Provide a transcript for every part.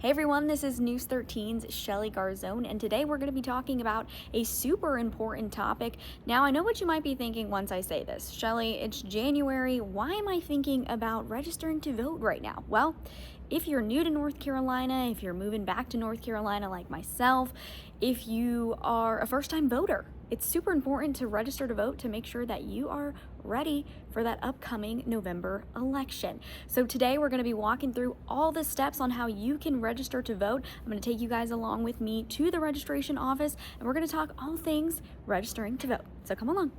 Hey everyone, this is News 13's Shelly Garzone, and today we're going to be talking about a super important topic. Now, I know what you might be thinking once I say this. Shelly, it's January. Why am I thinking about registering to vote right now? Well, if you're new to North Carolina, if you're moving back to North Carolina like myself, if you are a first-time voter, it's super important to register to vote to make sure that you are ready for that upcoming November election. So today we're going to be walking through all the steps on how you can register to vote. I'm going to take you guys along with me to the registration office, and we're going to talk all things registering to vote. So come along.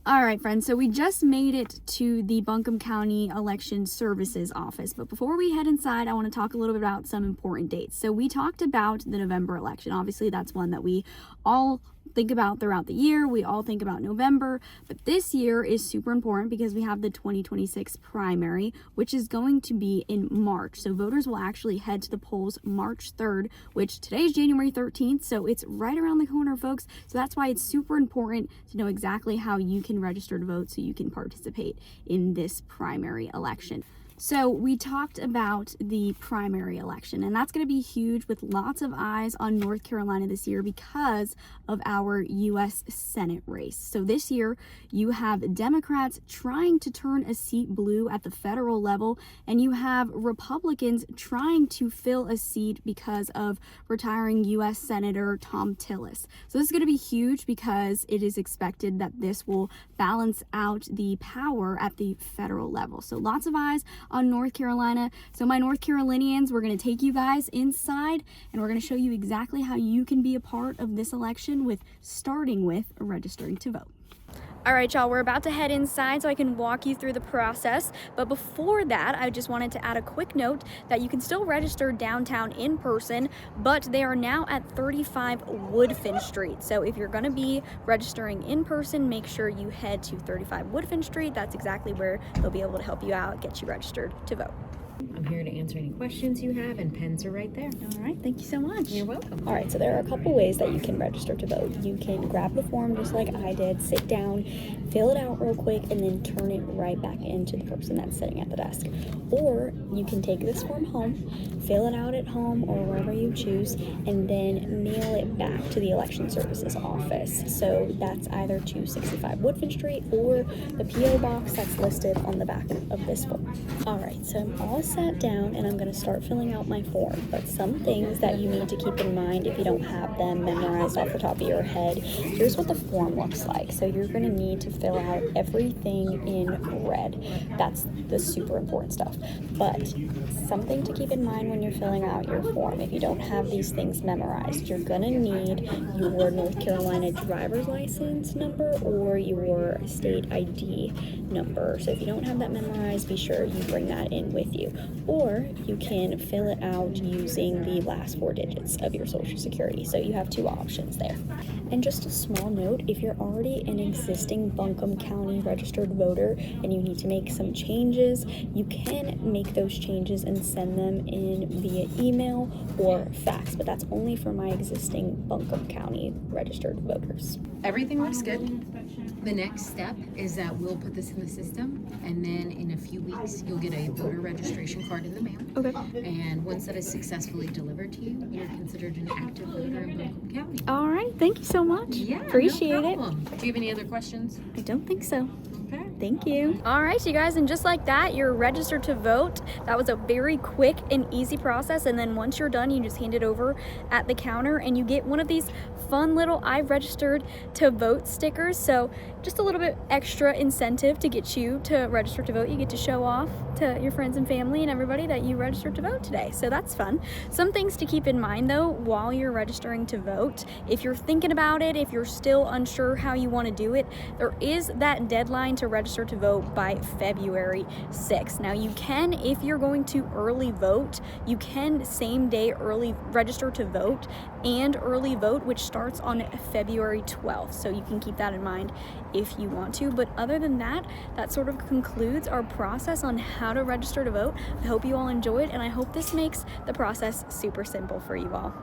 All right, friends, so we just made it to the Buncombe County Election Services office. But before we head inside, I want to talk a little bit about some important dates. So we talked about the November election. Obviously, that's one that we all think about throughout the year. We all think about November, but this year is super important because we have the 2026 primary, which is going to be in March. So voters will actually head to the polls March 3rd, which today is January 13th. So it's right around the corner, folks. So that's why it's super important to know exactly how you can register to vote so you can participate in this primary election. So we talked about the primary election, and that's going to be huge with lots of eyes on North Carolina this year because of our U.S. Senate race. So this year you have Democrats trying to turn a seat blue at the federal level, and you have Republicans trying to fill a seat because of retiring U.S. Senator Tom Tillis. So this is going to be huge because it is expected that this will balance out the power at the federal level. So lots of eyes on North Carolina. So my North Carolinians, we're going to take you guys inside and we're going to show you exactly how you can be a part of this election with starting with registering to vote. All right, y'all, we're about to head inside so I can walk you through the process. But before that, I just wanted to add a quick note that you can still register downtown in person, but they are now at 35 Woodfin Street. So if you're going to be registering in person, make sure you head to 35 Woodfin Street. That's exactly where they'll be able to help you out, get you registered to vote. I'm here to answer any questions you have, and pens are right there. All right, thank you so much. You're welcome. All right, so there are a couple ways that you can register to vote. You can grab the form just like I did, sit down, fill it out real quick, and then turn it right back into the person that's sitting at the desk. Or you can take this form home, fill it out at home or wherever you choose, and then mail it back to the Election Services office. So that's either 265 Woodfin Street or the P.O. box that's listed on the back of this form. All right, so I'm all sat down and I'm going to start filling out my form, but some things that you need to keep in mind if you don't have them memorized off the top of your head. Here's what the form looks like. So you're going to need to fill out everything in red. That's the super important stuff. But something to keep in mind when you're filling out your form, if you don't have these things memorized, you're going to need your North Carolina driver's license number or your state ID number. So if you don't have that memorized, be sure you bring that in with you. Or you can fill it out using the last four digits of your Social Security. So you have two options there. And just a small note, if you're already an existing Buncombe County registered voter and you need to make some changes, you can make those changes and send them in via email or fax, but that's only for my existing Buncombe County registered voters. Everything looks good. The next step is that we'll put this in the system, and then in a few weeks you'll get a voter registration card in the mail. Okay. And once that is successfully delivered to you, you're considered an active voter in Buncombe County. All right, thank you so much. Yeah, appreciate no it. problem. Do you have any other questions? I don't think so. Okay. Thank you. All right, you guys, and just like that, you're registered to vote. That was a very quick and easy process, and then once you're done, you just hand it over at the counter, and you get one of these fun little "I've registered to vote" stickers. So just a little bit extra incentive to get you to register to vote. You get to show off to your friends and family and everybody that you registered to vote today. So that's fun. Some things to keep in mind, though, while you're registering to vote. If you're thinking about it, if you're still unsure how you want to do it, there is that deadline to register to vote by February 6th. Now you can, if you're going to early vote, you can same day early register to vote and early vote, which starts on February 12th. So you can keep that in mind if you want to. But other than that, that sort of concludes our process on how to register to vote. I hope you all enjoyed, and I hope this makes the process super simple for you all.